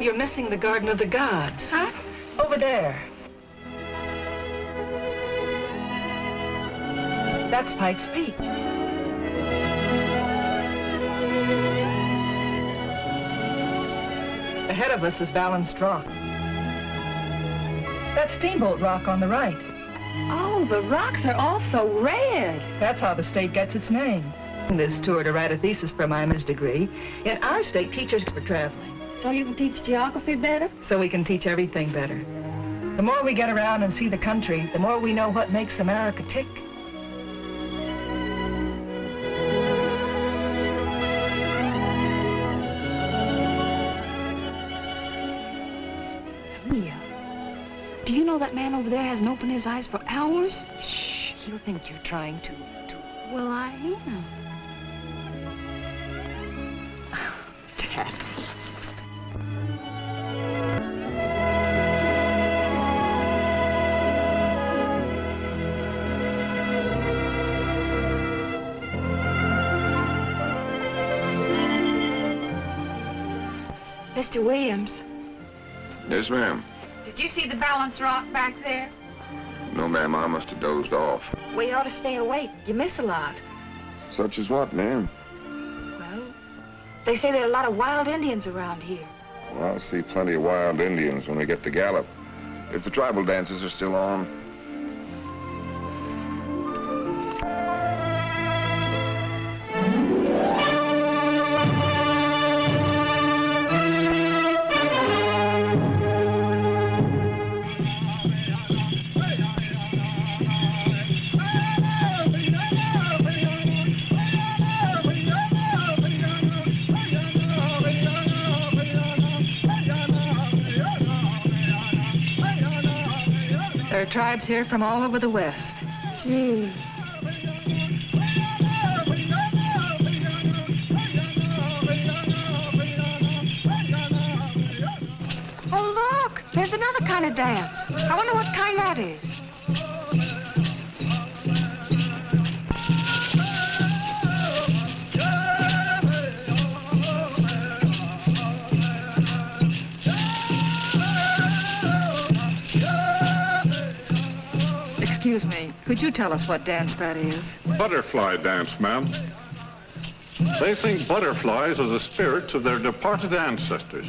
You're missing the Garden of the Gods. Huh? Over there. That's Pikes Peak. Ahead of us is Balanced Rock. That's Steamboat Rock on the right. Oh, the rocks are all so red. That's how the state gets its name. This tour to write a thesis for my master's degree. In our state, teachers are traveling. So you can teach geography better? So we can teach everything better. The more we get around and see the country, the more we know what makes America tick. Leah, do you know that man over there hasn't opened his eyes for hours? Shh, he'll think you're trying to... Well, I am. Dad. Mr. Williams, Yes, ma'am. did you see the Balanced Rock back there? No, ma'am, I must have dozed off. Well, you ought to stay awake. You miss a lot. Such as what, ma'am? Well, they say there are a lot of wild Indians around here. Well, I'll see plenty of wild Indians when we get to Gallup. If the tribal dances are still on. There are tribes here from all over the West. Gee. Oh, look! There's another kind of dance. I wonder what kind that is. Excuse me, could you tell us what dance that is? Butterfly dance, ma'am. They think butterflies are the spirits of their departed ancestors.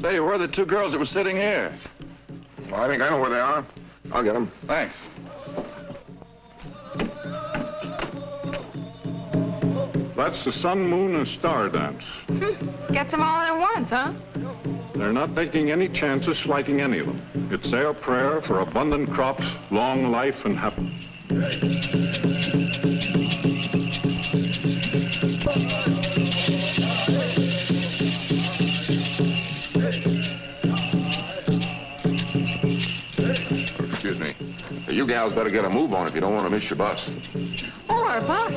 Say, where are the two girls that were sitting here? Well, I think I know where they are. I'll get them. Thanks. That's the sun, moon, and star dance. Gets them all at once, huh? They're not taking any chances slighting any of them. It's their prayer for abundant crops, long life, and happiness. Excuse me. You gals better get a move on if you don't want to miss your bus. Oh, our bus.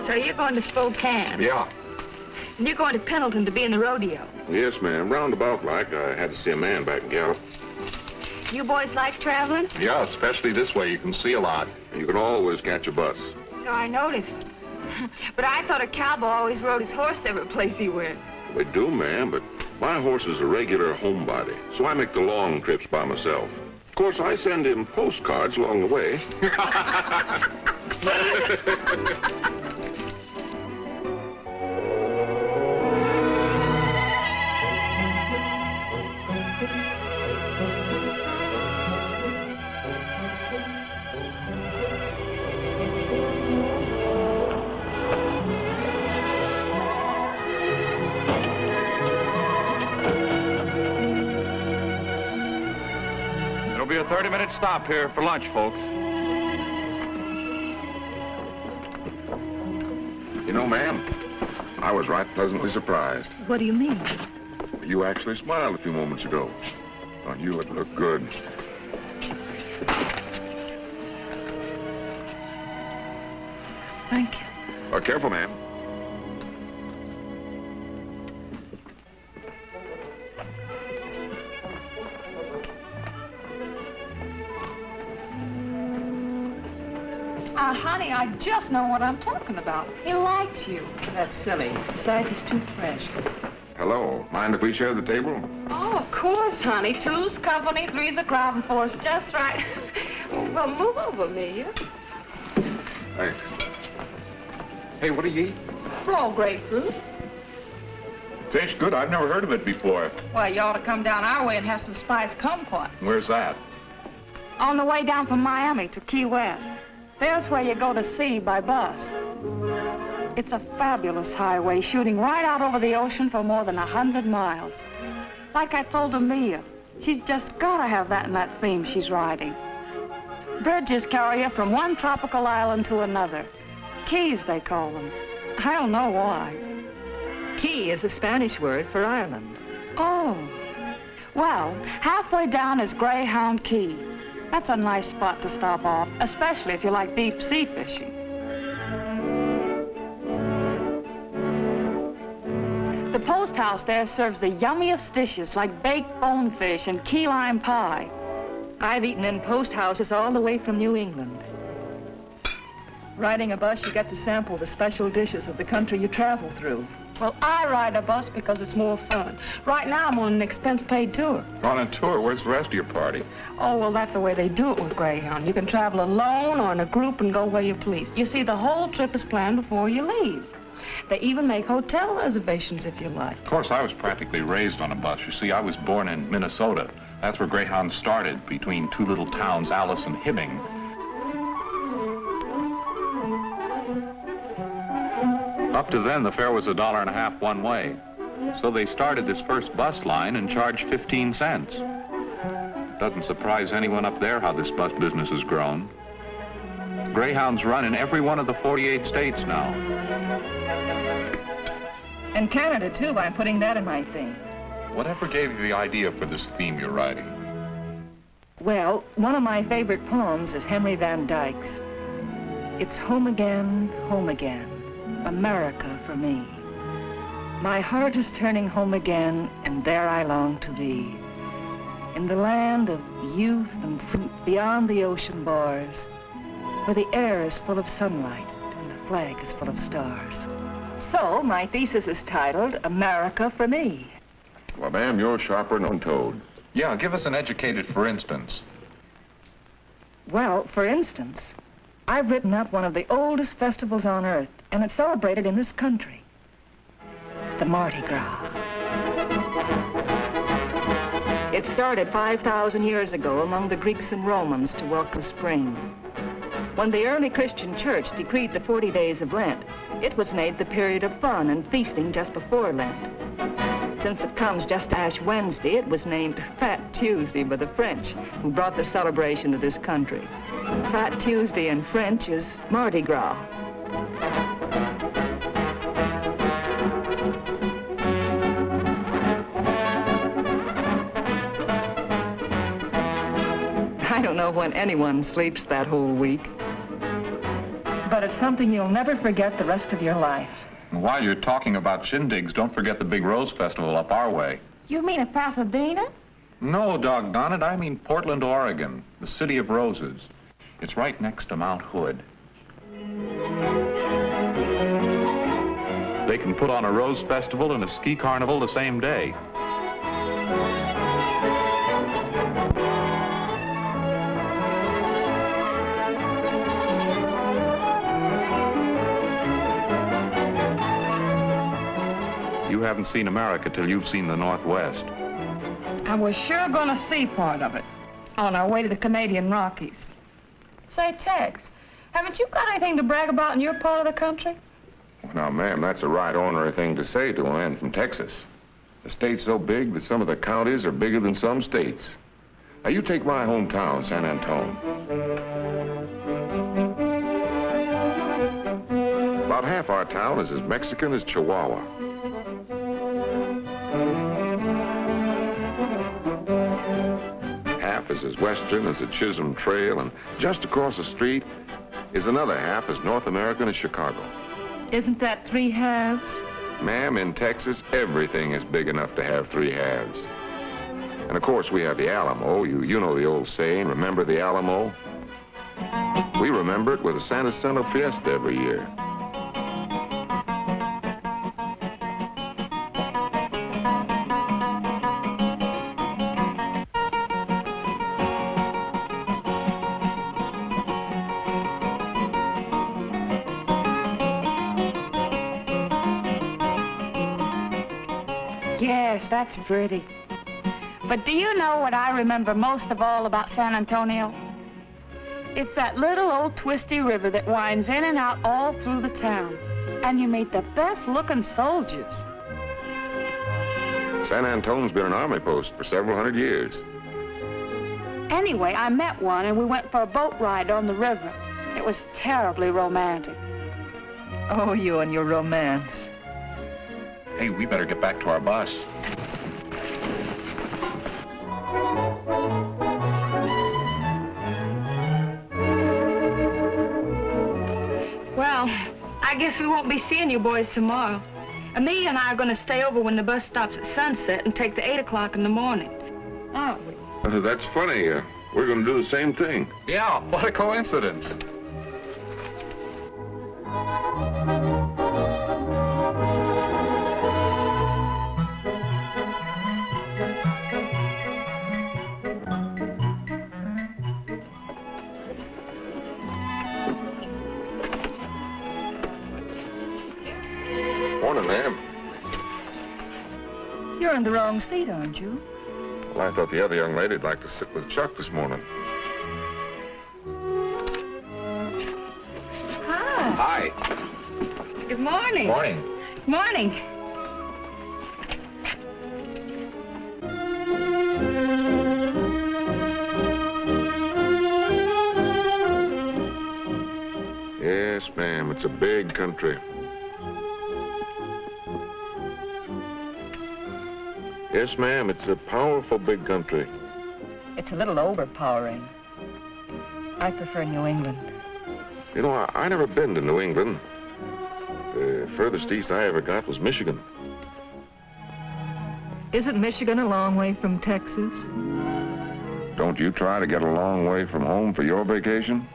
So you're going to Spokane? Yeah. And you're going to Pendleton to be in the rodeo? Yes, ma'am. Roundabout like. I had to see a man back in Gallup. You boys like traveling? Yeah, especially this way. You can see a lot. And you can always catch a bus. So I noticed. But I thought a cowboy always rode his horse every place he went. They do, ma'am, but my horse is a regular homebody, so I make the long trips by myself. Of course, I send him postcards along the way. There'll be a 30-minute stop here for lunch, folks. You know, ma'am, I was right pleasantly surprised. What do you mean? you actually smiled a few moments ago. On you, it looked good. Thank you. Careful, ma'am. Honey, I just know what I'm talking about. He likes you. That's silly. Besides, he's too fresh. Hello. Mind if we share the table? Oh, of course, honey. Two's company, three's a crowd, and four's just right. Well, move over, Amelia. Thanks. Hey, what do you eat? Raw grapefruit. Tastes good. I've never heard of it before. Well, you ought to come down our way and have some spiced kumquat. Where's that? On the way down from Miami to Key West. There's where you go to sea by bus. It's a fabulous highway shooting right out over the ocean for more than 100 miles. Like I told Amelia, she's just got to have that in that theme she's riding. Bridges carry you from one tropical island to another. Keys, they call them. I don't know why. Key is a Spanish word for Ireland. Oh. Well, halfway down is Greyhound Key. That's a nice spot to stop off, especially if you like deep sea fishing. The post house there serves the yummiest dishes like baked bonefish and key lime pie. I've eaten in post houses all the way from New England. Riding a bus, you get to sample the special dishes of the country you travel through. Well, I ride a bus because it's more fun. Right now, I'm on an expense-paid tour. On a tour? Where's the rest of your party? Oh, well, that's the way they do it with Greyhound. You can travel alone or in a group and go where you please. You see, the whole trip is planned before you leave. They even make hotel reservations if you like. Of course, I was practically raised on a bus. You see, I was born in Minnesota. That's where Greyhound started, between two little towns, Alice and Hibbing. Up to then, the fare was $1.50 one way. So they started this first bus line and charged 15 cents. Doesn't surprise anyone up there how this bus business has grown. Greyhounds run in every one of the 48 states now. And Canada, too. I'm putting that in my theme. Whatever gave you the idea for this theme you're writing? Well, one of my favorite poems is Henry Van Dyke's. It's home again, America for me. My heart is turning home again, and there I long to be. In the land of youth and fruit beyond the ocean bars, where the air is full of sunlight and the flag is full of stars. So, my thesis is titled, America for Me. Well, ma'am, you're sharper than Toad. Yeah, give us an educated for instance. Well, for instance, I've written up one of the oldest festivals on earth, and it's celebrated in this country. The Mardi Gras. It started 5,000 years ago among the Greeks and Romans to welcome spring. When the early Christian church decreed the 40 days of Lent, it was made the period of fun and feasting just before Lent. Since it comes just Ash Wednesday, it was named Fat Tuesday by the French, who brought the celebration to this country. Fat Tuesday in French is Mardi Gras. I don't know when anyone sleeps that whole week. But it's something you'll never forget the rest of your life. While you're talking about shindigs, don't forget the big Rose Festival up our way. You mean at Pasadena? No, doggone it, I mean Portland, Oregon, the city of roses. It's right next to Mount Hood. They can put on a Rose Festival and a ski carnival the same day. You haven't seen America till you've seen the Northwest. I was sure gonna see part of it on our way to the Canadian Rockies. Say, Tex, haven't you got anything to brag about in your part of the country? Now, ma'am, that's a right ornery thing to say to a man from Texas. The state's so big that some of the counties are bigger than some states. Now, you take my hometown, San Antone. About half our town is as Mexican as Chihuahua. is as western as the Chisholm Trail, and just across the street is another half as North American as Chicago. Isn't that 3 halves? Ma'am, in Texas, everything is big enough to have 3 halves. And of course, we have the Alamo. You know the old saying, remember the Alamo? We remember it with a Santa Santa Fiesta every year. Yes, that's pretty. But do you know what I remember most of all about San Antonio? It's that little old twisty river that winds in and out all through the town. And you meet the best-looking soldiers. San Antonio's been an army post for several hundred years. Anyway, I met one, and we went for a boat ride on the river. It was terribly romantic. Oh, you and your romance. Hey, we better get back to our bus. Well, I guess we won't be seeing you boys tomorrow. Amelia and I are going to stay over when the bus stops at sunset and take the 8 o'clock in the morning. Aren't we? That's funny. We're going to do the same thing. Yeah, what a coincidence. Morning, ma'am. You're in the wrong seat, aren't you? Well, I thought the other young lady'd like to sit with Chuck this morning. Hi. Hi. Good morning. Morning. Morning. Yes, ma'am. It's a big country. Yes, ma'am. It's a powerful big country. It's a little overpowering. I prefer New England. You know, I never been to New England. The furthest east I ever got was Michigan. Isn't Michigan a long way from Texas? Don't you try to get a long way from home for your vacation?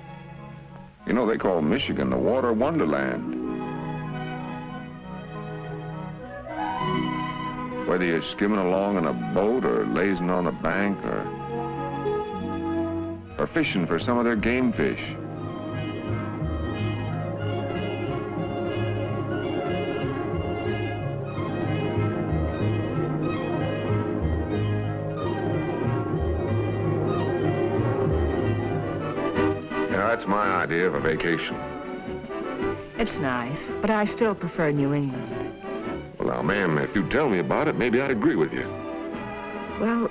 You know, they call Michigan the water wonderland. Whether you're skimming along in a boat or lazing on a bank or fishing for some of their game fish. Yeah, that's my idea of a vacation. It's nice, but I still prefer New England. Well, now, ma'am, if you tell me about it, maybe I'd agree with you. Well,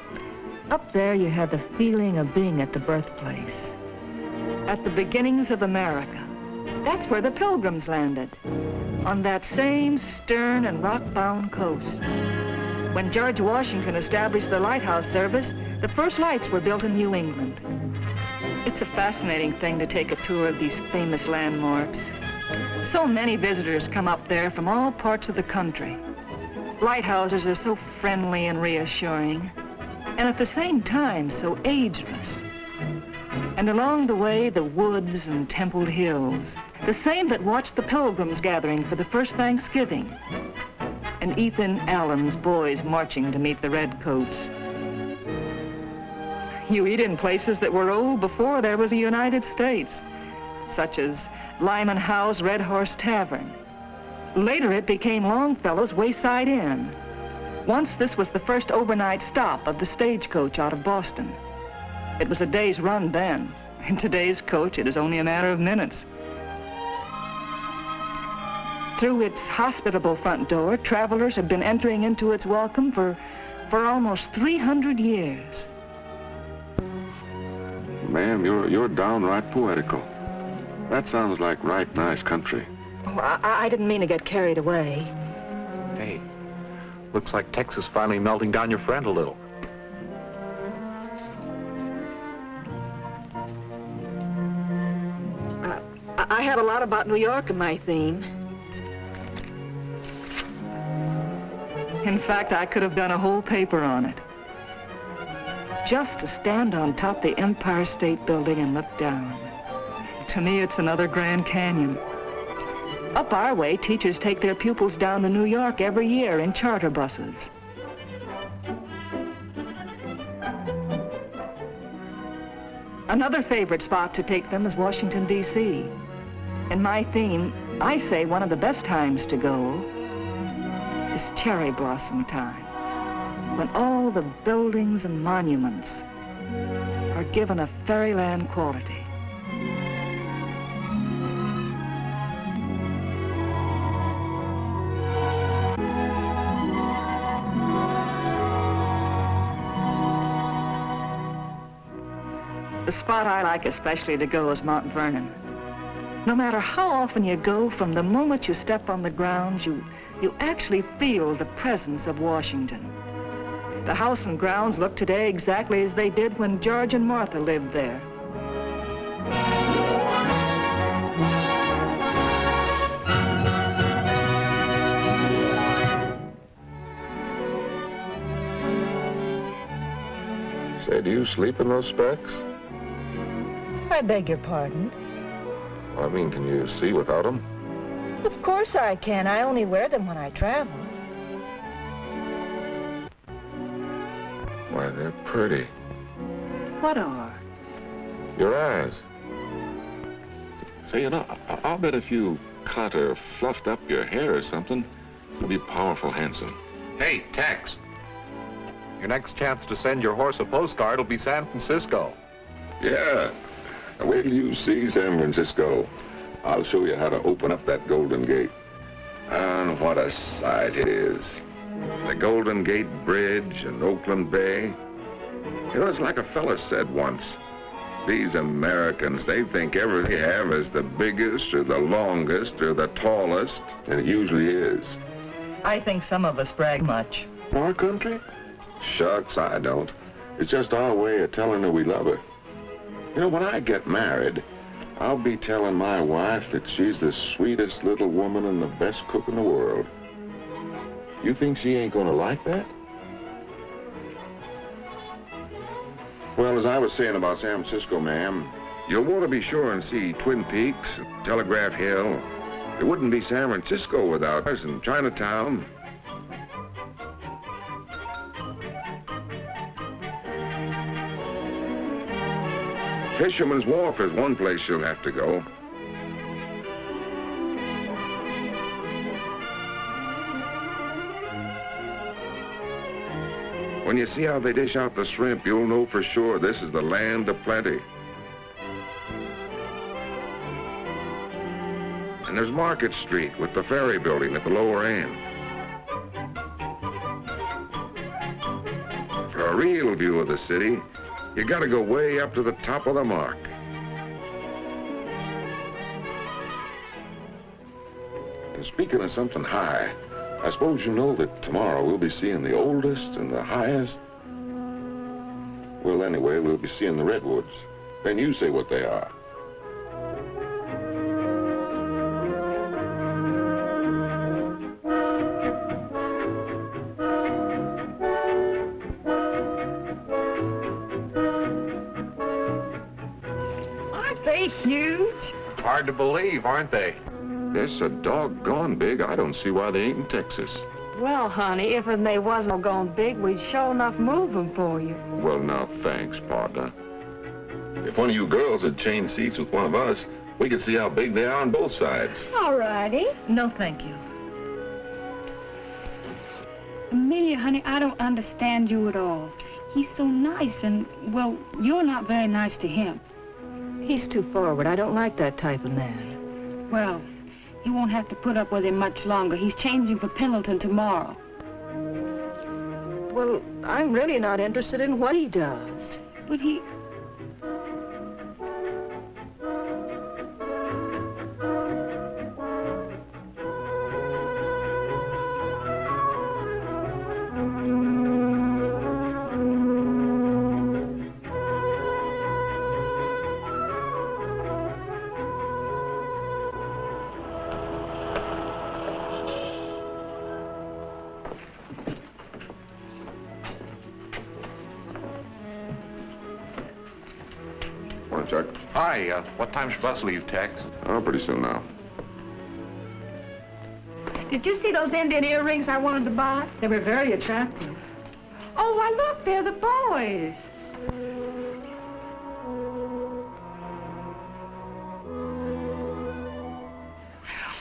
up there you have the feeling of being at the birthplace. At the beginnings of America. That's where the Pilgrims landed. On that same stern and rock-bound coast. When George Washington established the lighthouse service, the first lights were built in New England. It's a fascinating thing to take a tour of these famous landmarks. So many visitors come up there from all parts of the country. Lighthouses are so friendly and reassuring, and at the same time so ageless. And along the way, the woods and templed hills, the same that watched the Pilgrims gathering for the first Thanksgiving, and Ethan Allen's boys marching to meet the Redcoats. You eat in places that were old before there was a United States, such as Lyman Howe's Red Horse Tavern. Later it became Longfellow's Wayside Inn. Once this was the first overnight stop of the stagecoach out of Boston. It was a day's run then. In today's coach, it is only a matter of minutes. Through its hospitable front door, travelers have been entering into its welcome for almost 300 years. Ma'am, you're downright poetical. That sounds like right nice country. Oh, I didn't mean to get carried away. Hey, looks like Texas finally melting down your friend a little. I have a lot about New York in my theme. In fact, I could have done a whole paper on it. Just to stand on top of the Empire State Building and look down. To me, it's another Grand Canyon. Up our way, teachers take their pupils down to New York every year in charter buses. Another favorite spot to take them is Washington, D.C. In my theme, I say one of the best times to go is cherry blossom time, when all the buildings and monuments are given a fairyland quality. The spot I like especially to go is Mount Vernon. No matter how often you go, from the moment you step on the grounds, you actually feel the presence of Washington. The house and grounds look today exactly as they did when George and Martha lived there. Say, do you sleep in those specs? I beg your pardon? I mean, can you see without them? Of course I can. I only wear them when I travel. Why, they're pretty. What are? Your eyes. Say, you know, I'll bet if you cut or fluffed up your hair or something, you'll be powerful handsome. Hey, Tex. Your next chance to send your horse a postcard will be San Francisco. Yeah. Now, wait till you see San Francisco. I'll show you how to open up that Golden Gate. And what a sight it is. The Golden Gate Bridge and Oakland Bay. You know, it's like a fella said once. These Americans, they think everything they have is the biggest or the longest or the tallest, and it usually is. I think some of us brag much. Our country? Shucks, I don't. It's just our way of telling her we love her. You know, when I get married, I'll be telling my wife that she's the sweetest little woman and the best cook in the world. You think she ain't gonna like that? Well, as I was saying about San Francisco, ma'am, you'll want to be sure and see Twin Peaks, Telegraph Hill. It wouldn't be San Francisco without us, and Chinatown. Fisherman's Wharf is one place you'll have to go. When you see how they dish out the shrimp, you'll know for sure this is the land of plenty. And there's Market Street with the ferry building at the lower end. For a real view of the city, you gotta go way up to the top of the mark. And speaking of something high, I suppose you know that tomorrow we'll be seeing the oldest and the highest. Well, anyway, we'll be seeing the redwoods. Then you say what they are. They huge. Hard to believe, aren't they? They're so doggone big, I don't see why they ain't in Texas. Well, honey, if they wasn't gone big, we'd sure enough move them for you. Well, now, thanks, partner. If one of you girls had changed seats with one of us, we could see how big they are on both sides. All righty. No, thank you. Amelia, honey, I don't understand you at all. He's so nice and, well, you're not very nice to him. He's too forward. I don't like that type of man. Well, you won't have to put up with him much longer. He's changing for Pendleton tomorrow. Well, I'm really not interested in what he does. But he... morning, Chuck. Hi, what time's your bus leave, Tex? Oh, pretty soon now. Did you see those Indian earrings I wanted to buy? They were very attractive. Oh, why, look, they're the boys.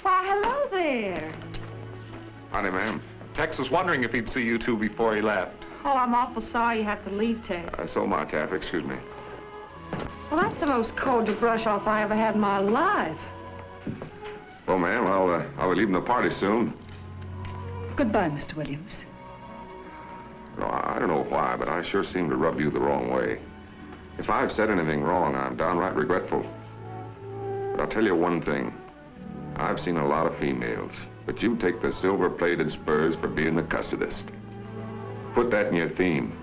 Why, hello there. Howdy, ma'am. Tex was wondering if he'd see you two before he left. Oh, I'm awful sorry you have to leave, Ted. So am I, Taffy. Excuse me. Well, that's the most cordial brush-off I ever had in my life. Well, ma'am, I'll be leaving the party soon. Goodbye, Mr. Williams. Well, I don't know why, but I sure seem to rub you the wrong way. If I've said anything wrong, I'm downright regretful. But I'll tell you one thing. I've seen a lot of females, but you take the silver-plated spurs for being the cussedest. Put that in your theme.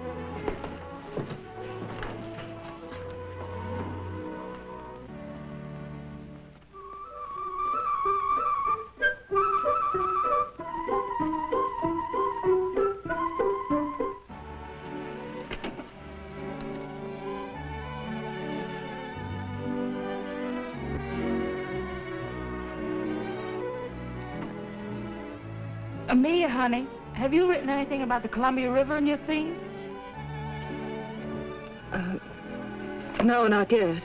Amelia, honey, have you written anything about the Columbia River in your theme? No, not yet.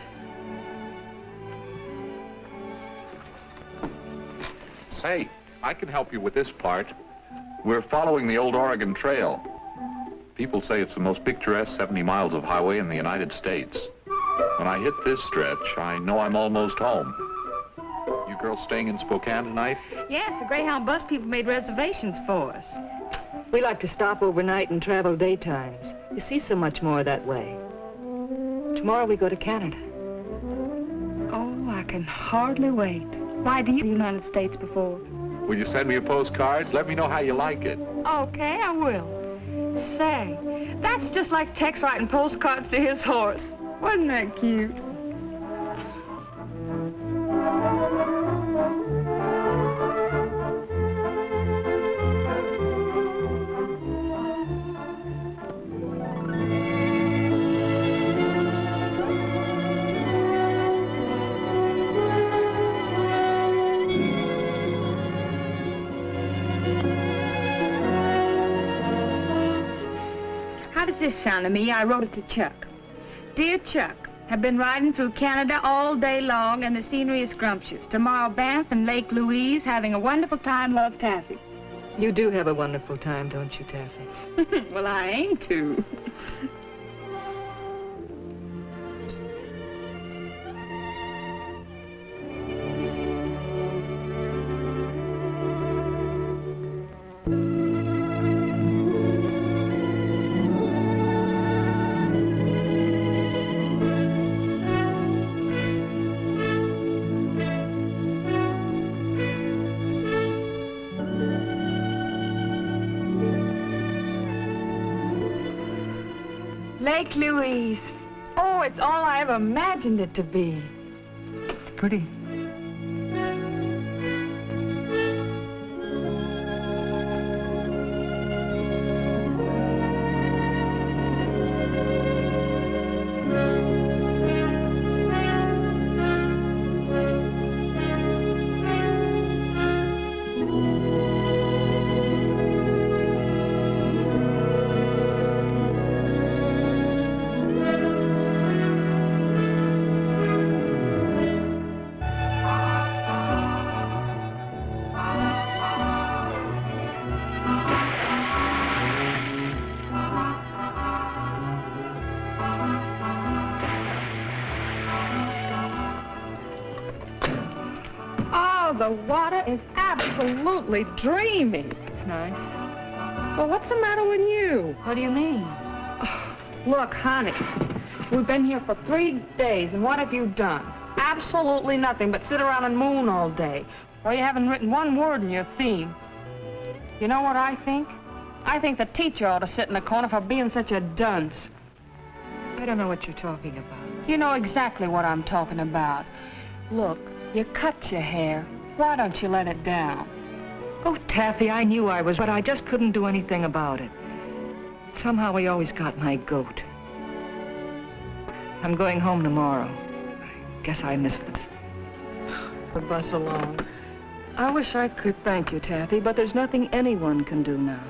Say, I can help you with this part. We're following the old Oregon Trail. People say it's the most picturesque 70 miles of highway in the United States. When I hit this stretch, I know I'm almost home. You girls staying in Spokane tonight? Yes, the Greyhound bus people made reservations for us. We like to stop overnight and travel daytimes. You see so much more that way. Tomorrow we go to Canada. Oh, I can hardly wait. Why, do you the United States before? Will you send me a postcard? Let me know how you like it. Okay, I will. Say, that's just like Tex writing postcards to his horse. Wasn't that cute? How does this sound to me? I wrote it to Chuck. Dear Chuck, have been riding through Canada all day long and the scenery is scrumptious. Tomorrow, Banff and Lake Louise, having a wonderful time. Love, Taffy. You do have a wonderful time, don't you, Taffy? Well, I aim to. Lake Louise. Oh, it's all I ever imagined it to be. Pretty. The water is absolutely dreamy. It's nice. Well, what's the matter with you? What do you mean? Oh, look, honey, we've been here for 3 days, and what have you done? Absolutely nothing but sit around and moon all day. Well, you haven't written one word in your theme. You know what I think? I think the teacher ought to sit in the corner for being such a dunce. I don't know what you're talking about. You know exactly what I'm talking about. Look, you cut your hair. Why don't you let it down? Oh, Taffy, I knew I was, but I just couldn't do anything about it. Somehow he always got my goat. I'm going home tomorrow. guess I missed this. The bus alone. I wish I could thank you, Taffy, but there's nothing anyone can do now.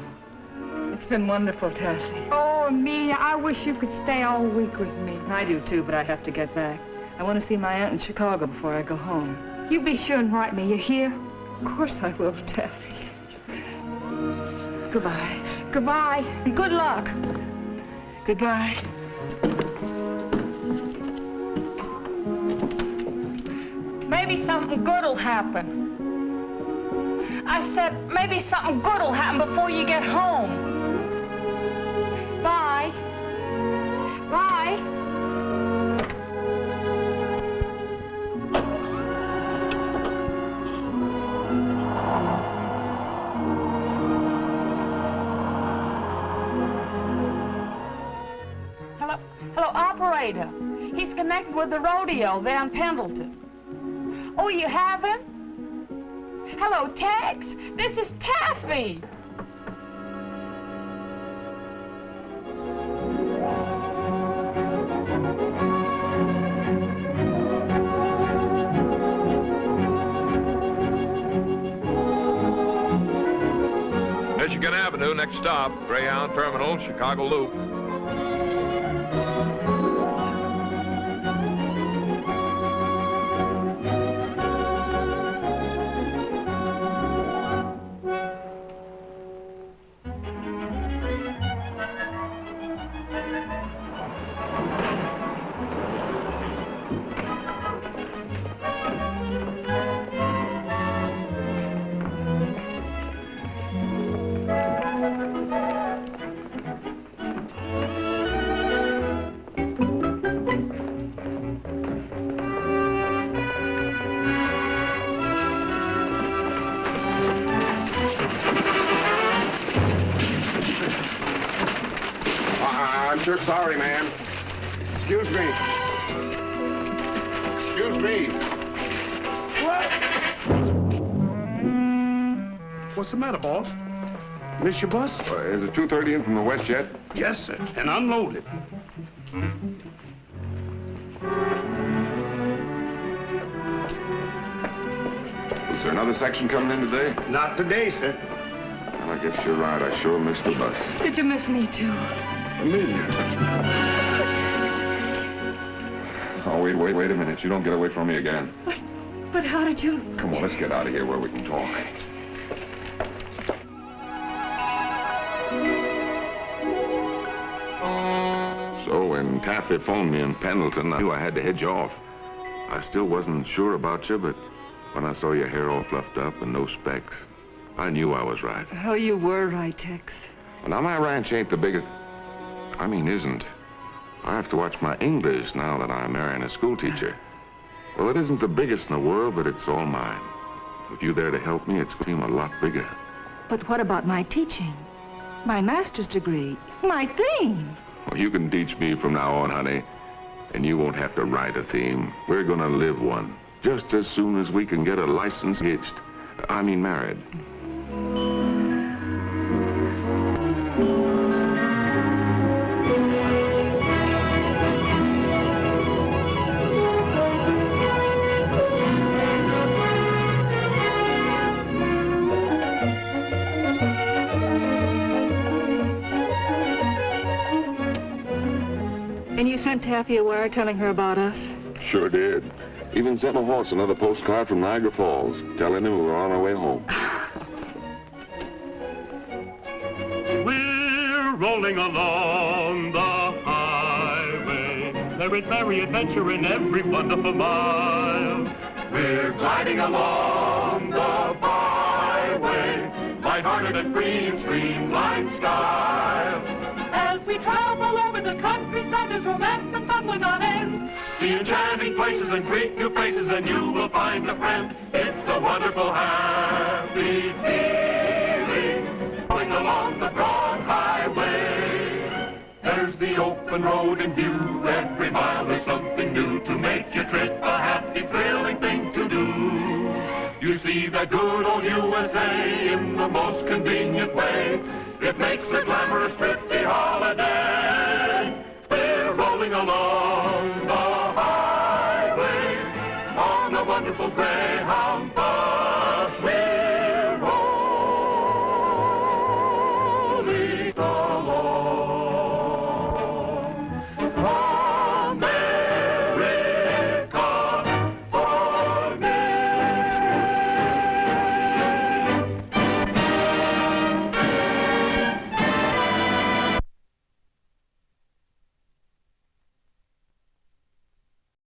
It's been wonderful, Taffy. Oh, Amelia, I wish you could stay all week with me. I do, too, but I have to get back. I want to see my aunt in Chicago before I go home. You be sure and write me. You hear? Of course I will, Taffy. Goodbye. Goodbye, and good luck. Goodbye. Maybe something good'll happen. I said, maybe something good'll happen before you get home. Bye. Bye. Hello, operator. He's connected with the rodeo there in Pendleton. Oh, you have him? Hello, Tex. This is Taffy. Michigan Avenue, next stop, Greyhound Terminal, Chicago Loop. I'm sure sorry, ma'am. Excuse me. Excuse me. What? What's the matter, boss? Miss your bus? Is it 2:30 in from the west yet? Yes, sir. And unloaded. Was there another section coming in today? Not today, sir. Well, I guess you're right. I sure missed the bus. Did you miss me, too? Amelia. Oh, wait a minute. You don't get away from me again. But how did you... Come on, let's get out of here where we can talk. So when Taffy phoned me in Pendleton, I knew I had to head you off. I still wasn't sure about you, but when I saw your hair all fluffed up and no specs, I knew I was right. Oh, you were right, Tex. Well, now, my ranch ain't the biggest... I mean, isn't. I have to watch my English now that I'm marrying a school teacher. Well, it isn't the biggest in the world, but it's all mine. With you there to help me, it's going to seem a lot bigger. But what about my teaching? My master's degree? My theme? Well, you can teach me from now on, honey. And you won't have to write a theme. We're going to live one. Just as soon as we can get a license hitched. I mean, married. And you sent Taffy a wire telling her about us? Sure did. Even sent my horse another postcard from Niagara Falls, telling him we were on our way home. We're rolling along the highway. There is merry adventure in every wonderful mile. We're gliding along the byway, lighthearted and free in streamlined style. As we travel over the countryside, there's romance and fun without end. See enchanting places and greet new faces, and you will find a friend. It's a wonderful, happy feeling, going along the broad highway. There's the open road in view. Every mile there's something new to make your trip a happy, thrilling thing to do. You see that good old USA in the most convenient way. It makes a glamorous, thrifty holiday. We're rolling along the highway. purple Greyhound.